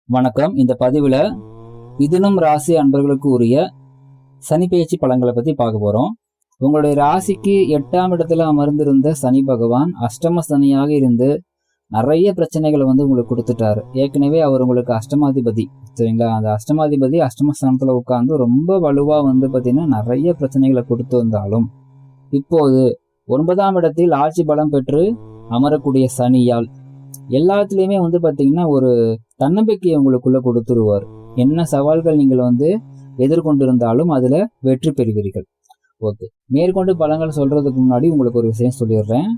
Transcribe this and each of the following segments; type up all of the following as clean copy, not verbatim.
வணக்கம். இந்த பதிவுல மிதுனம் ராசி அன்பர்களுக்கு உரிய சனி பெயர்ச்சி பலன்களை பத்தி பார்க்க போறோம். உங்களுடைய ராசிக்கு 8ஆம் இடத்துல அமர்ந்திருந்த சனி பகவான் அஷ்டம சனியாக இருந்து நிறைய பிரச்சனைகளை உங்களுக்கு கொடுத்துட்டாரு. ஏற்கனவே அவர் உங்களுக்கு அஷ்டமாதிபதி, சரிங்களா? அந்த அஷ்டமாதிபதி அஷ்டமஸ்தானத்துல உட்கார்ந்து ரொம்ப வலுவா பாத்தீங்கன்னா நிறைய பிரச்சனைகளை கொடுத்து வந்தாலும், இப்போது 9ஆம் இடத்தில் ஆட்சி பலம் பெற்று அமரக்கூடிய சனியால் எல்லாத்துலயுமே பாத்தீங்கன்னா ஒரு தன்னம்பிக்கையை உங்களுக்குள்ள கொடுத்துருவார். என்ன சவால்கள் நீங்கள் எதிர்கொண்டிருந்தாலும் அதுல வெற்றி பெறுவீர்கள். ஓகே, மேற்கொண்டு பலன்கள் சொல்றதுக்கு முன்னாடி உங்களுக்கு ஒரு விஷயம் சொல்லிடுறேன்.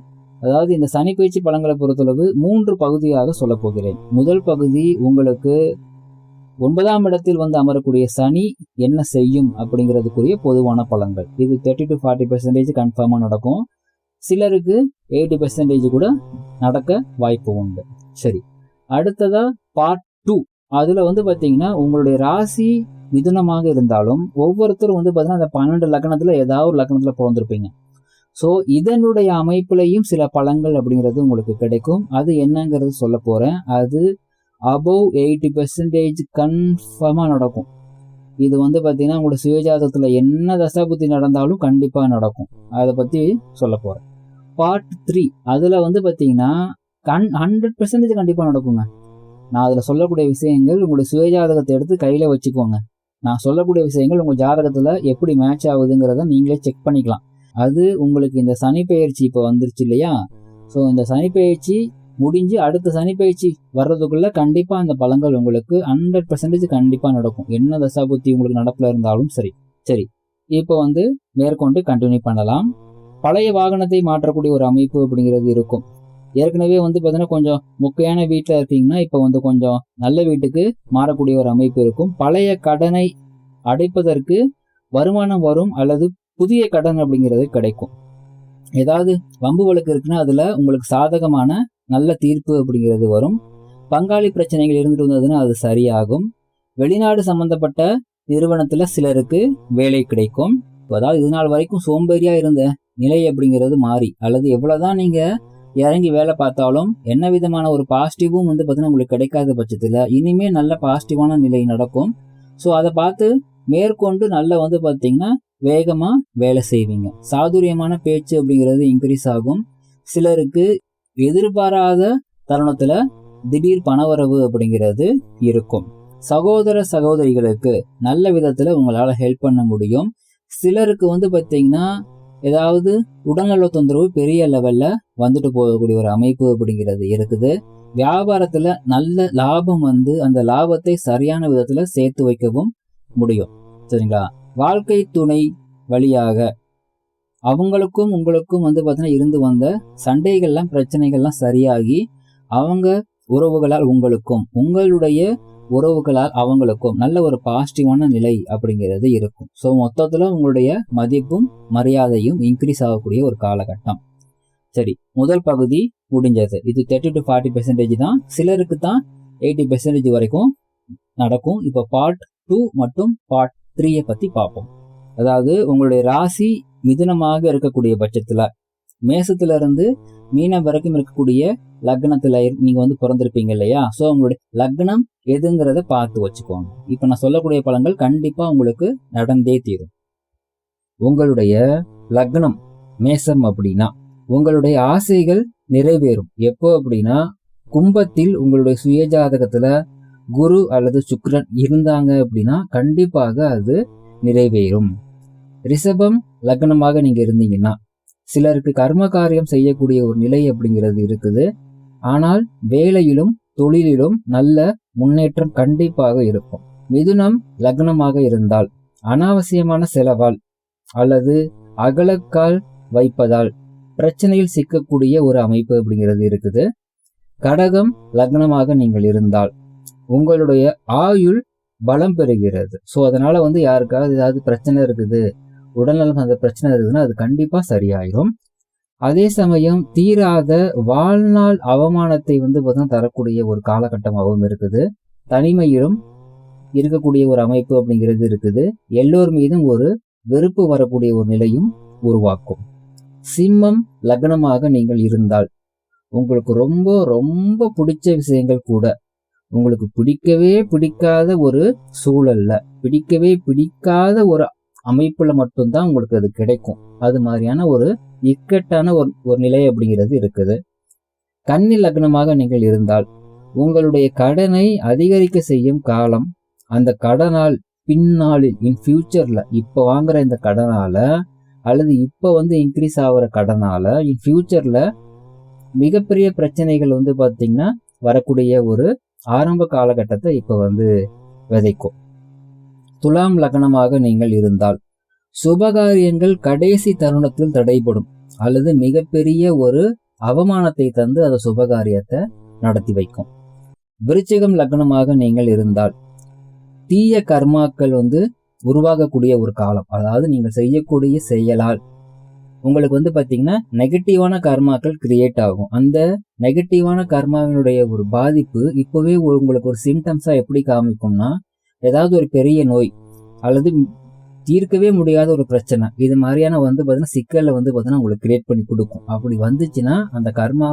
அதாவது இந்த சனி பயிற்சி பலன்களை பொறுத்தளவு 3 பகுதியாக சொல்ல போகிறேன். முதல் பகுதி உங்களுக்கு 9ஆம் இடத்தில் அமரக்கூடிய சனி என்ன செய்யும் அப்படிங்கிறதுக்குரிய பொதுவான பலன்கள். இது 30 to 40% கன்ஃபார்மா நடக்கும். சிலருக்கு 80% கூட நடக்க வாய்ப்பு உண்டு. சரி, அடுத்ததா பார்ட் 2. அதுல பாத்தீங்கன்னா உங்களுடைய ராசி மிதுனமாக இருந்தாலும் ஒவ்வொருத்தரும் பாத்தீங்கன்னா அந்த 12 லக்னத்துல ஏதாவது ஒரு லக்னத்துல பிறந்திருப்பீங்க. ஸோ இதனுடைய அமைப்புலையும் சில பலன்கள் அப்படிங்கிறது உங்களுக்கு கிடைக்கும். அது என்னங்கிறது சொல்ல போறேன். அது அபவ் 80% கன்ஃபார்மா நடக்கும். இது பாத்தீங்கன்னா உங்களோட சுயஜாதகத்துல என்ன தசாபுத்தி நடந்தாலும் கண்டிப்பா நடக்கும். அதை பத்தி சொல்ல போறேன். பார்ட் 3 அதுல பாத்தீங்கன்னா 100% கண்டிப்பா நடக்குங்க. நான் அதுல சொல்லக்கூடிய விஷயங்கள் உங்களுடைய சுயஜாதகத்தை எடுத்து கையில வச்சுக்கோங்க. நான் சொல்லக்கூடிய விஷயங்கள் உங்க ஜாதகத்துல எப்படி மேட்ச் ஆகுதுங்கிறத நீங்களே செக் பண்ணிக்கலாம். அது உங்களுக்கு இந்த சனி பெயர்ச்சி இப்ப வந்துருச்சு இல்லையா? ஸோ இந்த சனி பெயர்ச்சி முடிஞ்சு அடுத்த சனி பெயர்ச்சி வர்றதுக்குள்ள கண்டிப்பா அந்த பலன்கள் உங்களுக்கு 100% கண்டிப்பா நடக்கும். என்ன தசாபுத்தி உங்களுக்கு நடப்புல இருந்தாலும் சரி. சரி, இப்போ மேற்கொண்டு கண்டினியூ பண்ணலாம். பழைய வாகனத்தை மாற்றக்கூடிய ஒரு அமைப்பு அப்படிங்கிறது இருக்கும். ஏற்கனவே பார்த்தீங்கன்னா கொஞ்சம் முக்கியமான வீட்டில் இருக்கீங்கன்னா இப்போ கொஞ்சம் நல்ல வீட்டுக்கு மாறக்கூடிய ஒரு அமைப்பு இருக்கும். பழைய கடனை அடைப்பதற்கு வருமானம் வரும் அல்லது புதிய கடன் அப்படிங்கிறது கிடைக்கும். ஏதாவது வம்பு வழக்கு இருக்குன்னா அதுல உங்களுக்கு சாதகமான நல்ல தீர்ப்பு அப்படிங்கிறது வரும். பங்காளி பிரச்சனைகள் இருந்துட்டு வந்ததுன்னா அது சரியாகும். வெளிநாடு சம்பந்தப்பட்ட நிறுவனத்துல சிலருக்கு வேலை கிடைக்கும். அதாவது இது நாள் வரைக்கும் சோம்பேறியா இருந்த நிலை அப்படிங்கிறது மாறி, அல்லது எவ்வளவுதான் நீங்க இறங்கி வேலை பார்த்தாலும் என்ன விதமான ஒரு பாசிட்டிவும் பார்த்தீங்கன்னா உங்களுக்கு கிடைக்காத பட்சத்துல இனிமே நல்ல பாசிட்டிவான நிலை நடக்கும். ஸோ அதை பார்த்து மேற்கொண்டு நல்ல பார்த்தீங்கன்னா வேகமா வேலை செய்வீங்க. சாதுரியமான பேச்சு அப்படிங்கிறது இன்க்ரீஸ் ஆகும். சிலருக்கு எதிர்பாராத தருணத்துல திடீர் பணவரவு அப்படிங்கிறது இருக்கும். சகோதர சகோதரிகளுக்கு நல்ல விதத்துல உங்களால ஹெல்ப் பண்ண முடியும். சிலருக்கு பார்த்தீங்கன்னா ஏதாவது உடல்நல தொந்தரவு பெரிய லெவல்ல வந்துட்டு போகக்கூடிய ஒரு அமைப்பு அப்படிங்கிறது இருக்குது. வியாபாரத்துல நல்ல லாபம் அந்த லாபத்தை சரியான விதத்துல சேர்த்து வைக்கவும் முடியும். சரிங்களா? வாழ்க்கை துணை வழியாக அவங்களுக்கும் உங்களுக்கும் பார்த்தீங்கன்னா இருந்து வந்த சண்டைகள்லாம் பிரச்சனைகள்லாம் சரியாகி அவங்க உறவுகளால் உங்களுக்கும் உங்களுடைய உறவுகளால் அவங்களுக்கும் நல்ல ஒரு பாசிட்டிவான நிலை அப்படிங்கிறது இருக்கும். ஸோ மொத்தத்துல உங்களுடைய மதிப்பும் மரியாதையும் இன்க்ரீஸ் ஆகக்கூடிய ஒரு காலகட்டம். சரி, முதல் பகுதி முடிஞ்சது. இது 30 to 40% தான். சிலருக்கு தான் 80% வரைக்கும் நடக்கும். இப்போ பார்ட் 2 மற்றும் பார்ட் 3 பத்தி பார்ப்போம். அதாவது உங்களுடைய ராசி மிதுனமாக இருக்கக்கூடிய பட்சத்துல மேசத்துல இருந்து மீனம் வரைக்கும் இருக்கக்கூடிய லக்னத்துல நீங்க பிறந்திருப்பீங்க இல்லையா? ஸோ உங்களுடைய லக்னம் எதுங்கிறத பார்த்து வச்சுக்கோங்க. இப்ப நான் சொல்லக்கூடிய பலன்கள் கண்டிப்பா உங்களுக்கு நடந்தே தீரும். உங்களுடைய லக்னம் மேசம் அப்படின்னா உங்களுடைய ஆசைகள் நிறைவேறும். எப்போ அப்படின்னா கும்பத்தில் உங்களுடைய சுயஜாதகத்துல குரு அல்லது சுக்கிரன் இருந்தாங்க அப்படின்னா கண்டிப்பாக அது நிறைவேறும். ரிஷபம் லக்னமாக நீங்க இருந்தீங்கன்னா சிலருக்கு கர்ம காரியம் செய்யக்கூடிய ஒரு நிலை அப்படிங்கிறது இருக்குது. ஆனால் வேலையிலும் தொழிலிலும் நல்ல முன்னேற்றம் கண்டிப்பாக இருக்கும். மிதுனம் லக்னமாக இருந்தால் அனாவசியமான செலவால் அல்லது அகலக்கால் வைப்பதால் பிரச்சனையில் சிக்கக்கூடிய ஒரு அமைப்பு அப்படிங்கிறது இருக்குது. கடகம் லக்னமாக நீங்கள் இருந்தால் உங்களுடைய ஆயுள் பலம் பெறுகிறது. ஸோ அதனால யாருக்காவது ஏதாவது பிரச்சனை இருக்குது, உடல்நலம் அந்த பிரச்சனை இருக்குதுன்னா அது கண்டிப்பா சரியாயிரும். அதே சமயம் தீராத வாழ்நாள் அவமானத்தை தரக்கூடிய ஒரு காலகட்டமாகவும் இருக்குது. தனிமையிலும் இருக்கக்கூடிய ஒரு அமைப்பு அப்படிங்கிறது இருக்குது. எல்லோர் மீதும் ஒரு வெறுப்பு வரக்கூடிய ஒரு நிலையும் உருவாக்கும். சிம்மம் லக்னமாக நீங்கள் இருந்தால் உங்களுக்கு ரொம்ப ரொம்ப பிடிச்ச விஷயங்கள் கூட உங்களுக்கு பிடிக்கவே பிடிக்காத ஒரு சூழல்ல, பிடிக்கவே பிடிக்காத ஒரு அமைப்புல மட்டும்தான் உங்களுக்கு அது கிடைக்கும். அது மாதிரியான ஒரு இக்கட்டான ஒரு நிலை அப்படிங்கிறது இருக்குது. கன்னி லக்னமாக நீங்கள் இருந்தால் உங்களுடைய கடனை அதிகரிக்க செய்யும் காலம், அந்த கடனால் பின்னாளில் இன் ஃபியூச்சர்ல இப்ப வாங்குற இந்த கடனால அல்லது இப்ப இன்க்ரீஸ் ஆகிற கடனால இன் ஃபியூச்சர்ல மிகப்பெரிய பிரச்சனைகள் பாத்தீங்கன்னா வரக்கூடிய ஒரு ஆரம்ப காலகட்டத்தை இப்ப விதைக்கும். துலாம் லக்னமாக நீங்கள் இருந்தால் சுபகாரியங்கள் கடைசி தருணத்தில் தடைபடும் அல்லது மிகப்பெரிய ஒரு அவமானத்தை தந்து அந்த சுபகாரியத்தை நடத்தி வைக்கும். விருச்சிகம் லக்னமாக நீங்கள் இருந்தால் தீய கர்மாக்கள் உருவாகக்கூடிய ஒரு காலம். அதாவது நீங்கள் செய்யக்கூடிய செயலால் உங்களுக்கு பாத்தீங்கன்னா நெகட்டிவான கர்மாக்கள் கிரியேட் ஆகும். அந்த நெகட்டிவான கர்மாவினுடைய ஒரு பாதிப்பு இப்பவே உங்களுக்கு ஒரு சிம்டம்ஸா எப்படி காமிக்கும்னா, ஏதாவது ஒரு பெரிய நோய் அல்லது தீர்க்கவே முடியாத ஒரு பிரச்சனை, இது மாதிரியான பாத்தீங்கன்னா சிக்கல்ல பாத்தீங்கன்னா உங்களுக்கு கிரியேட் பண்ணி கொடுக்கும். அப்படி வந்துச்சுன்னா அந்த கர்மா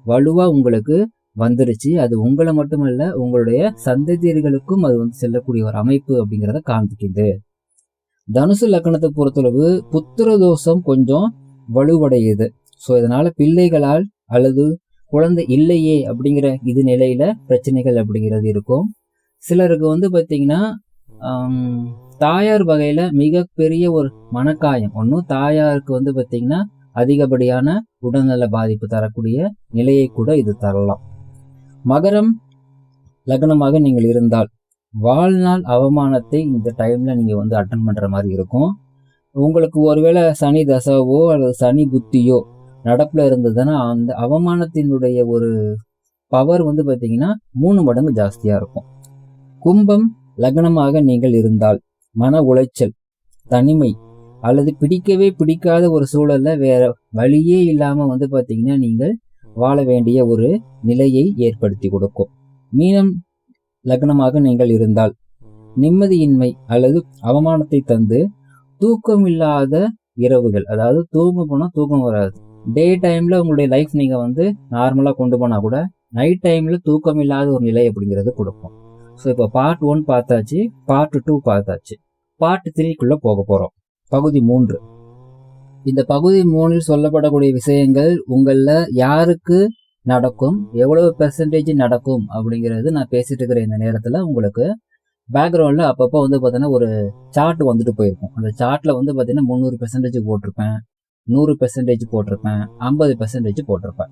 வலுவா உங்களுக்கு வந்துருச்சு. அது உங்களை மட்டுமல்ல, உங்களுடைய சந்ததியர்களுக்கும் அது செல்லக்கூடிய ஒரு அமைப்பு அப்படிங்கிறத காண்பிக்குது. தனுசு லக்னத்தை பொறுத்தளவு புத்திர தோஷம் கொஞ்சம் வலுவடையுது. ஸோ இதனால பிள்ளைகளால் அல்லது குழந்தை இல்லையே அப்படிங்கிற இது நிலையில பிரச்சனைகள் அப்படிங்கிறது இருக்கும். சிலருக்கு பாத்தீங்கன்னா தாயார் வகையில மிகப்பெரிய ஒரு மனக்காயம் ஒன்றும் தாயாருக்கு பாத்தீங்கன்னா அதிகப்படியான உடல்நல பாதிப்பு தரக்கூடிய நிலையை கூட இது தரலாம். மகரம் லக்னமாக நீங்கள் இருந்தால் வாழ்நாள் அவமானத்தை இந்த டைம்ல நீங்க அட்டன் பண்ற மாதிரி இருக்கும். உங்களுக்கு ஒருவேளை சனி தசாவோ அல்லது சனி புத்தியோ நடப்புல இருந்ததுன்னா அந்த அவமானத்தினுடைய ஒரு பவர் பாத்தீங்கன்னா 3 மடங்கு ஜாஸ்தியா இருக்கும். கும்பம் லக்னமாக நீங்கள் இருந்தால் மன உளைச்சல், தனிமை அல்லது பிடிக்கவே பிடிக்காத ஒரு சூழல்ல வேற வழியே இல்லாம பாத்தீங்கன்னா நீங்கள் வாழ வேண்டிய ஒரு நிலையை ஏற்படுத்தி கொடுக்கும். மீனம் லக்னமாக நீங்கள் இருந்தால் நிம்மதியின்மை அல்லது அவமானத்தை தந்து தூக்கம் இல்லாத இரவுகள், அதாவது தூங்க போனா தூக்கம் வராது. டே டைம்ல உங்களுடைய லைஃப் நீங்க நார்மலா கொண்டு போனா கூட நைட் டைம்ல தூக்கம் இல்லாத ஒரு நிலை அப்படிங்கிறது கொடுக்கும். ஸோ இப்போ பார்ட் 1 பார்த்தாச்சு, பார்ட் 2 பார்த்தாச்சு, பார்ட் 3க்குள்ள போக போறோம். பகுதி 3. இந்த பகுதி 3ல் சொல்லப்படக்கூடிய விஷயங்கள் உங்கள யாருக்கு நடக்கும், எவ்வளவு பெர்சன்டேஜ் நடக்கும் அப்படிங்கிறது நான் பேசிட்டு இருக்கிற இந்த நேரத்துல உங்களுக்கு பேக்ரவுண்ட்ல அப்பப்போ பாத்தீங்கன்னா ஒரு சார்ட் போயிருக்கும். அந்த சார்ட்ல பாத்தீங்கன்னா 300% போட்டிருப்பேன், 100% போட்டிருப்பேன், 50% போட்டிருப்பேன்.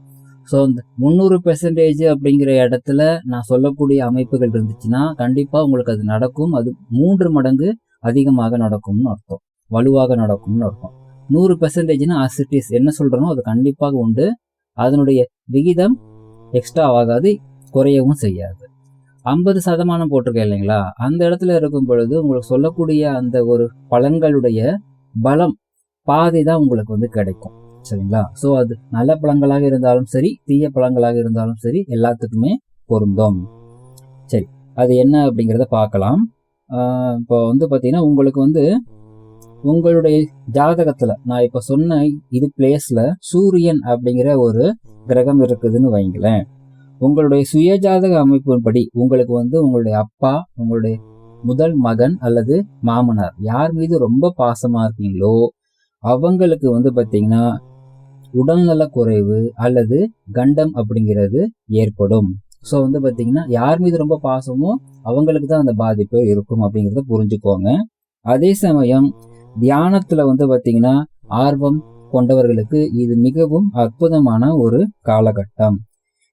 ஸோ இந்த 300% அப்படிங்கிற இடத்துல நான் சொல்லக்கூடிய அமைப்புகள் இருந்துச்சுன்னா கண்டிப்பா உங்களுக்கு அது நடக்கும். அது 3 மடங்கு அதிகமாக நடக்கும்னு அர்த்தம், வலுவாக நடக்கும்னு அர்த்தம். 100%னா ஆசிட்டிஸ் என்ன சொல்றனோ அது கண்டிப்பாக உண்டு. அதனுடைய விகிதம் எக்ஸ்ட்ரா ஆகாது, குறையவும் செய்யாது. 50% போட்டிருக்கேன் இல்லைங்களா, அந்த இடத்துல இருக்கும் பொழுது உங்களுக்கு சொல்லக்கூடிய அந்த ஒரு பலன்களுடைய பலம் பாதி தான் உங்களுக்கு கிடைக்கும். சரிங்களா? ஸோ அது நல்ல பழங்களாக இருந்தாலும் சரி, தீய பழங்களாக இருந்தாலும் சரி, எல்லாத்துக்குமே பொருந்தும். சரி, அது என்ன அப்படிங்கிறத பார்க்கலாம். இப்போ பார்த்தீங்கன்னா உங்களுக்கு உங்களுடைய ஜாதகத்துல நான் இப்ப சொன்ன இது பிளேஸ்ல சூரியன் அப்படிங்கிற ஒரு கிரகம் இருக்குதுன்னு வைங்களேன். உங்களுடைய சுய ஜாதக அமைப்பின்படி உங்களுக்கு உங்களுடைய அப்பா, உங்களுடைய முதல் மகன் அல்லது மாமனார் யார் மீது ரொம்ப பாசமா இருக்கீங்களோ அவங்களுக்கு பார்த்தீங்கன்னா உடல்நல குறைவு அல்லது கண்டம் அப்படிங்கிறது ஏற்படும். ஸோ பார்த்தீங்கன்னா யார் மீது ரொம்ப பாசமோ அவங்களுக்கு தான் அந்த பாதிப்பு இருக்கும் அப்படிங்கிறத புரிஞ்சுக்கோங்க. அதே சமயம் தியானத்துல பார்த்தீங்கன்னா ஆர்வம் கொண்டவர்களுக்கு இது மிகவும் அற்புதமான ஒரு காலகட்டம்.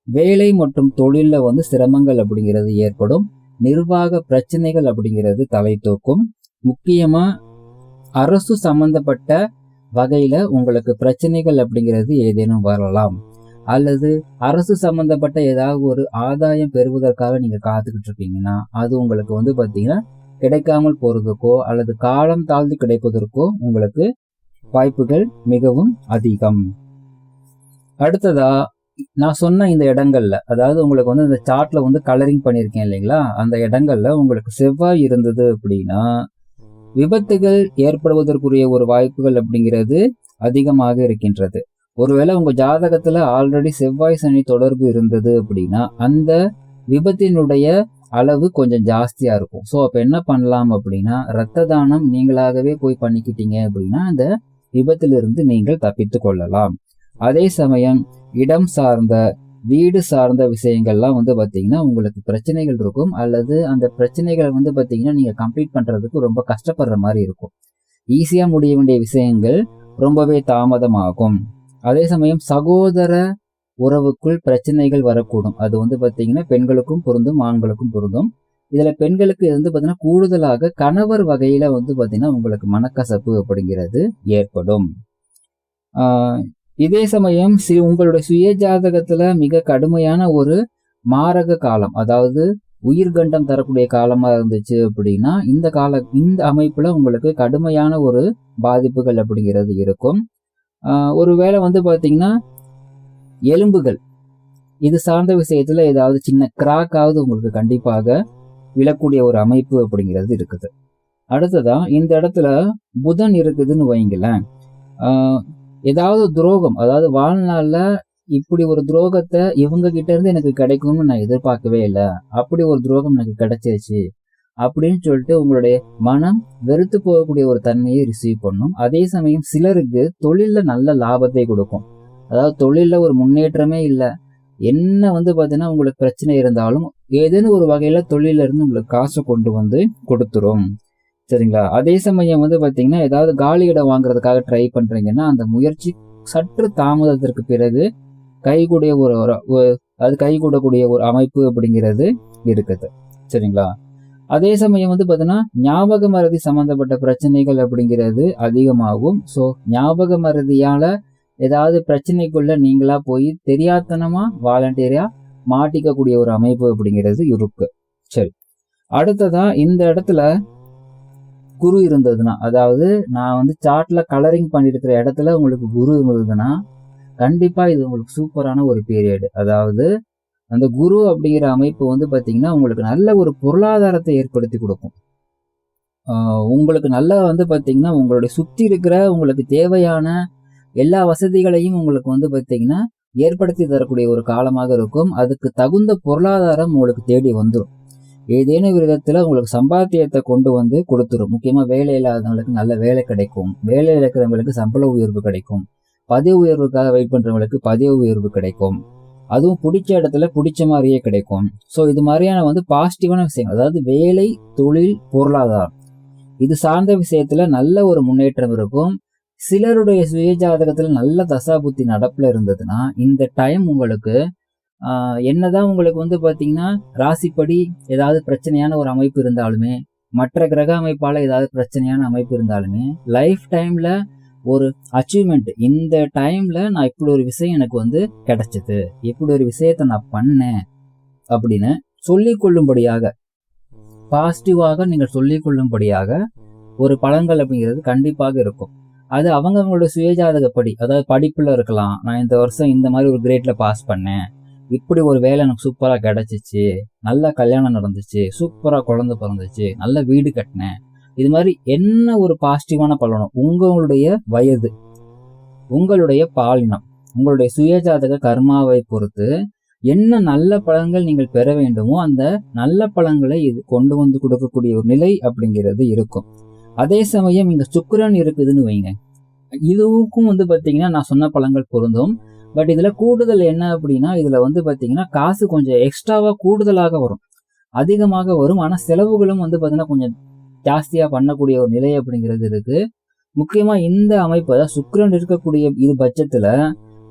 வேலை மற்றும் தொழில சிரமங்கள் அப்படிங்கிறது ஏற்படும், நிர்வாக பிரச்சனைகள் அப்படிங்கிறது தலை தூக்கும். முக்கியமா அரசு சம்பந்தப்பட்ட வகையில உங்களுக்கு பிரச்சனைகள் அப்படிங்கிறது ஏதேனும் வரலாம், அல்லது அரசு சம்பந்தப்பட்ட ஏதாவது ஒரு ஆதாயம் பெறுவதற்காக நீங்க காத்துக்கிட்டு இருக்கீங்கன்னா அது உங்களுக்கு பார்த்தீங்கன்னா கிடைக்காமல் போறதுக்கோ அல்லது காலம் தாழ்ந்து கிடைப்பதற்கோ உங்களுக்கு வாய்ப்புகள் மிகவும் அதிகம். அடுத்ததா நான் சொன்ன இந்த இடங்கள்ல, அதாவது உங்களுக்கு இந்த சார்ட்ல கலரிங் பண்ணியிருக்கேன் இல்லைங்களா, அந்த இடங்கள்ல உங்களுக்கு செவ்வாய் இருந்தது அப்படின்னா விபத்துகள் ஏற்படுவதற்குரிய ஒரு வாய்ப்புகள் அப்படிங்கிறது அதிகமாக இருக்கின்றது. ஒருவேளை உங்க ஜாதகத்துல ஆல்ரெடி செவ்வாய் சனி தொடர்பு இருந்தது அப்படின்னா அந்த விபத்தினுடைய அளவு கொஞ்சம் ஜாஸ்தியா இருக்கும். ஸோ அப்ப என்ன பண்ணலாம் அப்படின்னா, இரத்த தானம் நீங்களாகவே போய் பண்ணிக்கிட்டீங்க அப்படின்னா அந்த விபத்திலிருந்து நீங்கள் தப்பித்து கொள்ளலாம். அதே சமயம் இடம் சார்ந்த வீடு சார்ந்த விஷயங்கள்லாம் வந்து பார்த்தீங்கன்னா உங்களுக்கு பிரச்சனைகள் இருக்கும், அல்லது அந்த பிரச்சனைகளை வந்து பார்த்தீங்கன்னா நீங்க கம்ப்ளீட் பண்றதுக்கு ரொம்ப கஷ்டப்படுற மாதிரி இருக்கும். ஈஸியா முடிய வேண்டிய விஷயங்கள் ரொம்பவே தாமதமாகும். அதே சமயம் சகோதர உறவுக்குள் பிரச்சனைகள் வரக்கூடும். அது வந்து பார்த்தீங்கன்னா பெண்களுக்கும் பொருந்தும், ஆண்களுக்கும் பொருந்தும். இதுல பெண்களுக்கு வந்து பார்த்தீங்கன்னா கூடுதலாக கணவர் வகையில வந்து பார்த்தீங்கன்னா உங்களுக்கு மனக்கசப்பு அப்படிங்கிறது ஏற்படும். இதே சமயம் உங்களுடைய சுய ஜாதகத்துல மிக கடுமையான ஒரு மாரக காலம், அதாவது உயிர்கண்டம் தரக்கூடிய காலமா இருந்துச்சு அப்படின்னா இந்த அமைப்புல உங்களுக்கு கடுமையான ஒரு பாதிப்புகள் அப்படிங்கிறது இருக்கும். ஒருவேளை வந்து பாத்தீங்கன்னா எலும்புகள் இது சார்ந்த விஷயத்துல ஏதாவது சின்ன கிராக்காவது உங்களுக்கு கண்டிப்பாக விழக்கூடிய ஒரு அமைப்பு அப்படிங்கிறது இருக்குது. அடுத்ததான் இந்த இடத்துல புதன் இருக்குதுன்னு வைங்களேன், ஏதாவது துரோகம், அதாவது வாழ்நாள்ல இப்படி ஒரு துரோகத்தை இவங்க கிட்ட இருந்து எனக்கு கிடைக்கும்னு நான் எதிர்பார்க்கவே இல்லை, அப்படி ஒரு துரோகம் எனக்கு கிடைச்சிருச்சு அப்படின்னு சொல்லிட்டு உங்களுடைய மனம் வெறுத்து போகக்கூடிய ஒரு தன்மையை ரிசீவ் பண்ணும். அதே சமயம் சிலருக்கு தொழில்ல நல்ல லாபத்தை கொடுக்கும். அதாவது தொழில்ல ஒரு முன்னேற்றமே இல்லை, என்ன வந்து பார்த்தீங்கன்னா உங்களுக்கு பிரச்சனை இருந்தாலும் ஏதேனும் ஒரு வகையில தொழில இருந்து உங்களுக்கு காசை கொண்டு வந்து கொடுத்துரும். சரிங்களா? அதே சமயம் வந்து பார்த்தீங்கன்னா ஏதாவது காலி இடம் வாங்குறதுக்காக ட்ரை பண்றீங்கன்னா அந்த முயற்சி சற்று தாமதத்திற்கு பிறகு கைகூடிய கைகூடக்கூடிய ஒரு அமைப்பு அப்படிங்கிறது இருக்குது. சரிங்களா? அதே சமயம் வந்து பார்த்தீங்கன்னா ஞாபக மறதி சம்பந்தப்பட்ட பிரச்சனைகள் அப்படிங்கிறது அதிகமாகும். ஸோ ஞாபக மறதியால ஏதாவது பிரச்சனைக்குள்ள நீங்களா போய் தெரியாதனமா வாலண்டியரா மாட்டிக்கக்கூடிய ஒரு அமைப்பு அப்படிங்கிறது இருக்கு. சரி, அடுத்ததா இந்த இடத்துல குரு இருந்ததுன்னா, அதாவது நான் வந்து சார்ட்ல கலரிங் பண்ணிருக்கிற இடத்துல உங்களுக்கு குரு இருந்ததுன்னா கண்டிப்பா இது உங்களுக்கு சூப்பரான ஒரு பீரியட். அதாவது அந்த குரு அப்படிங்கிற அமைப்பு வந்து பாத்தீங்கன்னா உங்களுக்கு நல்ல ஒரு பொருளாதாரத்தை ஏற்படுத்தி கொடுக்கும். உங்களுக்கு நல்லா வந்து பாத்தீங்கன்னா உங்களுடைய சுத்தி இருக்கிற உங்களுக்கு தேவையான எல்லா வசதிகளையும் உங்களுக்கு வந்து பாத்தீங்கன்னா ஏற்படுத்தி தரக்கூடிய ஒரு காலமாக இருக்கும். அதுக்கு தகுந்த பொருளாதாரம் உங்களுக்கு தேடி வந்துடும். ஏதேனும் விதத்துல உங்களுக்கு சம்பாத்தியத்தை கொண்டு வந்து கொடுத்துரும். முக்கியமா வேலை இல்லாதவங்களுக்கு நல்ல வேலை கிடைக்கும், வேலை இழக்கிறவங்களுக்கு சம்பள உயர்வு கிடைக்கும், பதவி உயர்வுக்காக வெயிட் பண்றவங்களுக்கு பதவி உயர்வு கிடைக்கும், அதுவும் பிடிச்ச இடத்துல பிடிச்ச மாதிரியே கிடைக்கும். ஸோ இது மாதிரியான வந்து பாசிட்டிவான விஷயங்கள், அதாவது வேலை, தொழில், பொருளாதாரம் இது சார்ந்த விஷயத்துல நல்ல ஒரு முன்னேற்றம் இருக்கும். சிலருடைய சுய ஜாதகத்துல நல்ல தசாபுத்தி நடப்புல இருந்ததுன்னா இந்த டைம் உங்களுக்கு என்னதான் உங்களுக்கு வந்து பாத்தீங்கன்னா ராசிப்படி ஏதாவது பிரச்சனையான ஒரு அமைப்பு இருந்தாலுமே, மற்ற கிரக அமைப்பால ஏதாவது பிரச்சனையான அமைப்பு இருந்தாலுமே, லைஃப் டைம்ல ஒரு அச்சீவ்மெண்ட், இந்த டைம்ல நான் இப்படி ஒரு விஷயம் எனக்கு வந்து கிடைச்சது, இப்படி ஒரு விஷயத்த நான் பண்ணேன் அப்படின்னு சொல்லிக் கொள்ளும்படியாக, பாசிட்டிவாக நீங்கள் சொல்லிக் கொள்ளும்படியாக ஒரு பலன்கள் அப்படிங்கிறது கண்டிப்பாக இருக்கும். அது அவங்களோட சுயஜாதகப்படி, அதாவது படிப்புல இருக்கலாம், நான் இந்த வருஷம் இந்த மாதிரி ஒரு கிரேட்ல பாஸ் பண்ணேன், இப்படி ஒரு வேலை எனக்கு சூப்பரா கிடைச்சிச்சு, நல்ல கல்யாணம் நடந்துச்சு, சூப்பரா குழந்தை பிறந்துச்சு, நல்ல வீடு கட்டினேன், இது மாதிரி என்ன ஒரு பாசிட்டிவான பலனும் உங்களுடைய வயது, உங்களுடைய பாலினம், உங்களுடைய சுயஜாதக கர்மாவை பொறுத்து என்ன நல்ல பலன்கள் நீங்கள் பெற வேண்டுமோ அந்த நல்ல பலன்களை இது கொண்டு வந்து கொடுக்கக்கூடிய ஒரு நிலை அப்படிங்கிறது இருக்கும். அதே சமயம் இங்க சுக்கிரன் இருக்குதுன்னு வைங்க, இதுவுக்கும் வந்து பாத்தீங்கன்னா நான் சொன்ன பலன்கள் பொருந்தும். பட் இதுல கூடுதல் என்ன அப்படின்னா, இதுல வந்து பாத்தீங்கன்னா காசு கொஞ்சம் எக்ஸ்ட்ராவா கூடுதலாக வரும், அதிகமாக வரும். ஆனா செலவுகளும் வந்து பாத்தீங்கன்னா கொஞ்சம் ஜாஸ்தியா பண்ணக்கூடிய ஒரு நிலை அப்படிங்கிறது இருக்கு. முக்கியமா இந்த அமைப்பு, அதாவது சுக்கிரன் இருக்கக்கூடிய இது பட்சத்துல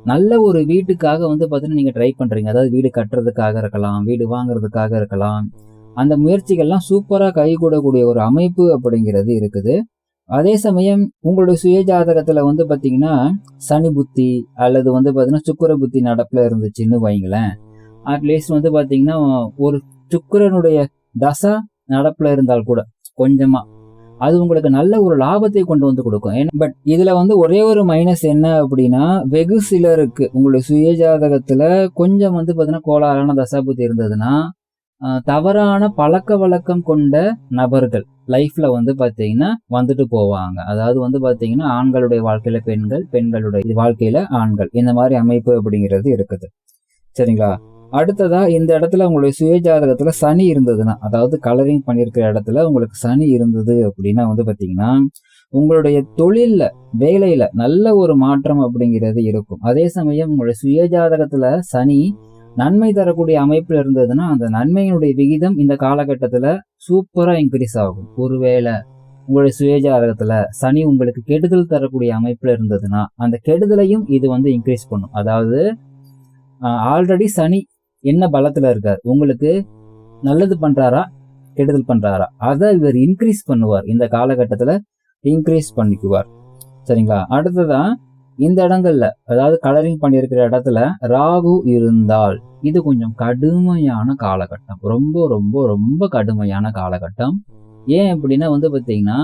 நல்ல ஒரு வீட்டுக்காக வந்து பாத்தீங்கன்னா நீங்க ட்ரை பண்றீங்க, அதாவது வீடு கட்டுறதுக்காக இருக்கலாம், வீடு வாங்குறதுக்காக இருக்கலாம், அந்த முயற்சிகள்லாம் சூப்பரா கைகூடக்கூடிய ஒரு அமைப்பு அப்படிங்கிறது இருக்குது. அதே சமயம் உங்களுடைய சுய ஜாதகத்துல வந்து பாத்தீங்கன்னா சனி புத்தி அல்லது வந்து பாத்தீங்கன்னா சுக்கிர புத்தி நடப்புல இருந்துச்சுன்னு வைங்களேன், அட்லீஸ்ட் வந்து பாத்தீங்கன்னா ஒரு சுக்கிரனுடைய தசா நடப்புல இருந்தால் கூட கொஞ்சமா அது உங்களுக்கு நல்ல ஒரு லாபத்தை கொண்டு வந்து கொடுக்கும். பட் இதுல வந்து ஒரே ஒரு மைனஸ் என்ன அப்படின்னா, வெகு சிலருக்கு உங்களுடைய சுய ஜாதகத்துல கொஞ்சம் வந்து பாத்தீங்கன்னா கோளாறான தசாபுத்தி இருந்ததுன்னா தவறான பழக்க வழக்கம் கொண்ட நபர்கள் லைஃப்ல வந்து பாத்தீங்கன்னா வந்துட்டு போவாங்க. அதாவது வந்து பாத்தீங்கன்னா ஆண்களுடைய வாழ்க்கையில பெண்கள், பெண்களுடைய வாழ்க்கையில ஆண்கள், இந்த மாதிரி அமைப்பு அப்படிங்கிறது இருக்குது. சரிங்களா? அடுத்ததா இந்த இடத்துல உங்களுடைய சுயஜாதகத்துல சனி இருந்ததுன்னா, அதாவது கலரிங் பண்ணியிருக்கிற இடத்துல உங்களுக்கு சனி இருந்தது அப்படின்னா வந்து பாத்தீங்கன்னா உங்களுடைய தொழில்ல வேலையில நல்ல ஒரு மாற்றம் அப்படிங்கிறது இருக்கும். அதே சமயம் உங்களுடைய சுயஜாதகத்துல சனி நன்மை தரக்கூடிய அமைப்புல இருந்ததுன்னா அந்த நன்மையினுடைய விகிதம் இந்த காலகட்டத்துல சூப்பரா இன்க்ரீஸ் ஆகும். ஒருவேளை உங்களுடைய சுயஜாதகத்துல சனி உங்களுக்கு கெடுதல் தரக்கூடிய அமைப்புல இருந்ததுன்னா அந்த கெடுதலையும் இது வந்து இன்க்ரீஸ் பண்ணும். அதாவது ஆல்ரெடி சனி என்ன பலத்துல இருக்கார், உங்களுக்கு நல்லது பண்றாரா கெடுதல் பண்றாரா, அதை இவர் இன்க்ரீஸ் பண்ணுவார். இந்த காலகட்டத்துல இன்க்ரீஸ் பண்ணிக்குவார். சரிங்களா? அடுத்ததான் இந்த இடங்கள்ல அதாவது கலரிங் பண்ணியிருக்கிற இடத்துல ராகு இருந்தால் இது கொஞ்சம் கடுமையான காலகட்டம். ரொம்ப ரொம்ப ரொம்ப கடுமையான காலகட்டம். ஏன் அப்படின்னா வந்து பார்த்தீங்கன்னா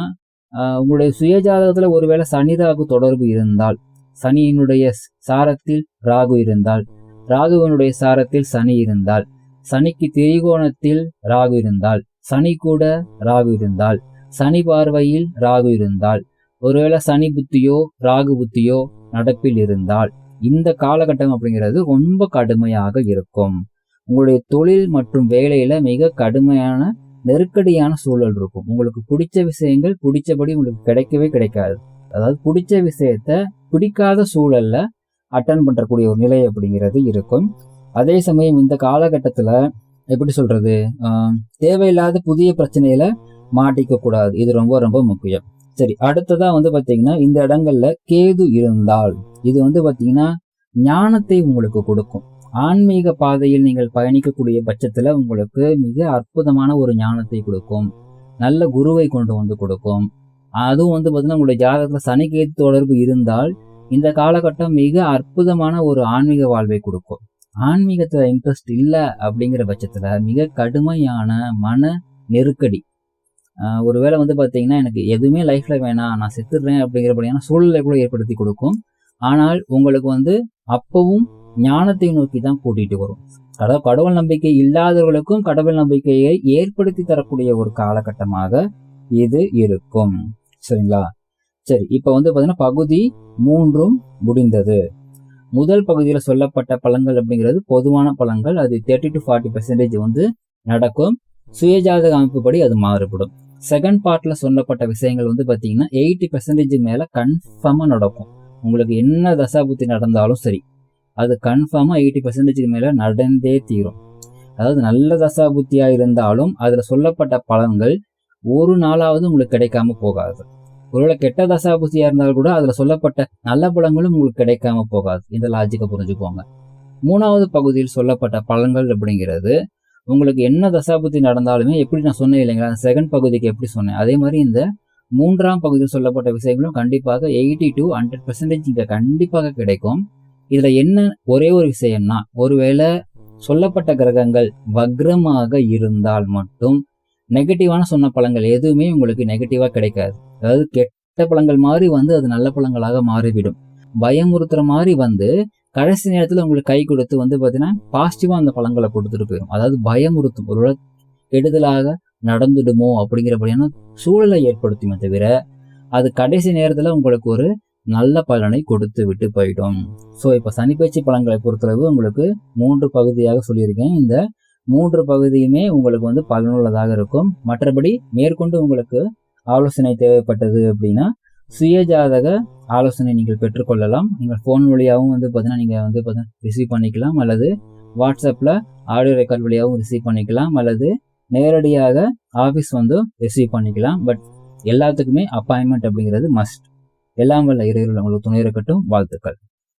உங்களுடைய சுயஜாதகத்துல ஒருவேளை சனி ராகு தொடர்பு இருந்தால், சனியினுடைய சாரத்தில் ராகு இருந்தால், ராகுவனுடைய சாரத்தில் சனி இருந்தால், சனிக்கு திரிகோணத்தில் ராகு இருந்தால், சனி கூட ராகு இருந்தால், சனி பார்வையில் ராகு இருந்தால், ஒருவேளை சனி புத்தியோ ராகு புத்தியோ நடப்பில் இருந்தால் இந்த காலகட்டம் அப்படிங்கிறது ரொம்ப கடுமையாக இருக்கும். உங்களுடைய தொழில் மற்றும் வேலையில மிக கடுமையான நெருக்கடியான சூழல் இருக்கும். உங்களுக்கு பிடிச்ச விஷயங்கள் பிடிச்சபடி உங்களுக்கு கிடைக்கவே கிடைக்காது. அதாவது பிடிச்ச விஷயத்த பிடிக்காத சூழல்ல அட்டன் பண்றக்கூடிய ஒரு நிலை அப்படிங்கிறது இருக்கும். அதே சமயம் இந்த காலகட்டத்துல எப்படி சொல்றது, தேவையில்லாத புதிய பிரச்சனையில மாட்டிக்க கூடாது. இது ரொம்ப ரொம்ப முக்கியம். சரி, அடுத்ததா வந்து பாத்தீங்கன்னா இந்த இடங்கள்ல கேது இருந்தால் இது வந்து பாத்தீங்கன்னா ஞானத்தை உங்களுக்கு கொடுக்கும். ஆன்மீக பாதையில் நீங்கள் பயணிக்கக்கூடிய பட்சத்துல உங்களுக்கு மிக அற்புதமான ஒரு ஞானத்தை கொடுக்கும். நல்ல குருவை கொண்டு வந்து கொடுக்கும். அதுவும் வந்து பாத்தீங்கன்னா உங்களுடைய ஜாதகத்துல சனி கேது தொடர்பு இருந்தால் இந்த காலகட்டம் மிக அற்புதமான ஒரு ஆன்மீக வாழ்வை கொடுக்கும். ஆன்மீகத்துல இன்ட்ரெஸ்ட் இல்லை அப்படிங்கிற பட்சத்துல மிக கடுமையான மன நெருக்கடி, ஒருவேளை வந்து பாத்தீங்கன்னா எனக்கு எதுவுமே லைஃப்ல வேணாம், நான் செத்துடுறேன் அப்படிங்கிறபடியான சூழ்நிலை கூட ஏற்படுத்தி கொடுக்கும். ஆனால் உங்களுக்கு வந்து அப்பவும் ஞானத்தை நோக்கி தான் கூட்டிட்டு வரும். அதாவது கடவுள் நம்பிக்கை இல்லாதவர்களுக்கும் கடவுள் நம்பிக்கையை ஏற்படுத்தி தரக்கூடிய ஒரு காலகட்டமாக இது இருக்கும். சரிங்களா? சரி, இப்ப வந்து பாத்தீங்கன்னா பகுதி 3 முடிந்தது. முதல் பகுதியில சொல்லப்பட்ட பலன்கள் அப்படிங்கிறது பொதுவான பலன்கள். அது 30 to 40% வந்து நடக்கும். சுயஜாதக அமைப்புப்படி அது மாறுபடும். செகண்ட் பார்ட்ல சொல்லப்பட்ட விஷயங்கள் வந்து பாத்தீங்கன்னா 80% மேல கன்ஃபார்மா நடக்கும். உங்களுக்கு என்ன தசாபுத்தி நடந்தாலும் சரி அது கன்ஃபார்மா 80% மேல நடந்தே தீரும். அதாவது நல்ல தசாபுத்தியா இருந்தாலும் அதுல சொல்லப்பட்ட பலன்கள் ஒரு நாளாவது உங்களுக்கு கிடைக்காம போகாது. ஒருவேளை கெட்ட தசாபுத்தியா இருந்தாலும் கூட அதுல சொல்லப்பட்ட நல்ல பலன்களும் உங்களுக்கு கிடைக்காம போகாது. இந்த லாஜிக்கை புரிஞ்சுக்கோங்க. 3வது பகுதியில் சொல்லப்பட்ட பலன்கள் அப்படிங்கிறது உங்களுக்கு என்ன தசாபுத்தி நடந்தாலுமே, எப்படி நான் சொன்னேன் இல்லைங்களா, அந்த செகண்ட் பகுதிக்கு எப்படி சொன்னேன் அதே மாதிரி இந்த 3ஆம் பகுதியில் சொல்லப்பட்ட விஷயங்களும் கண்டிப்பாக 80 to 100% இங்க கண்டிப்பாக கிடைக்கும். இதுல என்ன ஒரே ஒரு விஷயம்னா, ஒருவேளை சொல்லப்பட்ட கிரகங்கள் வக்ரமாக இருந்தால் மட்டும் நெகட்டிவான சொன்ன பலன்கள் எதுவுமே உங்களுக்கு நெகட்டிவா கிடைக்காது. அதாவது கெட்ட பலன்கள் மாதிரி வந்து அது நல்ல பலன்களாக மாறிவிடும். பயமுறுத்துற மாதிரி வந்து கடைசி நேரத்துல உங்களுக்கு கை கொடுத்து வந்து பாத்தீங்கன்னா பாசிட்டிவா அந்த பலன்களை கொடுத்துட்டு போயிடும். அதாவது பயமுறுத்தும், ஒரு கெடுதலாக நடந்துடுமோ அப்படிங்கிறபடியான சூழலை ஏற்படுத்துமே தவிர அது கடைசி நேரத்துல உங்களுக்கு ஒரு நல்ல பலனை கொடுத்து விட்டு போயிடும். ஸோ இப்போ சனிப்பெயர்ச்சி பலன்களை பொறுத்தளவு உங்களுக்கு 3 பகுதியாக சொல்லியிருக்கேன். இந்த 3 பகுதியுமே உங்களுக்கு வந்து பலனுள்ளதாக இருக்கும். மற்றபடி மேற்கொண்டு உங்களுக்கு ஆலோசனை தேவைப்பட்டது அப்படின்னா சுயஜாதக ஆலோசனை நீங்கள் பெற்றுக்கொள்ளலாம். நீங்கள் ஃபோன் வழியாகவும் வந்து பார்த்தீங்கன்னா நீங்கள் வந்து பார்த்தீங்கன்னா ரிசீவ் பண்ணிக்கலாம், அல்லது வாட்ஸ்அப்பில் ஆடியோ ரெக்கார்ட் வழியாகவும் ரிசீவ் பண்ணிக்கலாம், அல்லது நேரடியாக ஆஃபீஸ் வந்து ரிசீவ் பண்ணிக்கலாம். பட் எல்லாத்துக்குமே அப்பாயின்மெண்ட் அப்படிங்கிறது மஸ்ட். எல்லாம் வல்ல இறைவன் உங்களுக்கு துணை இருக்கட்டும். வாழ்த்துக்கள்.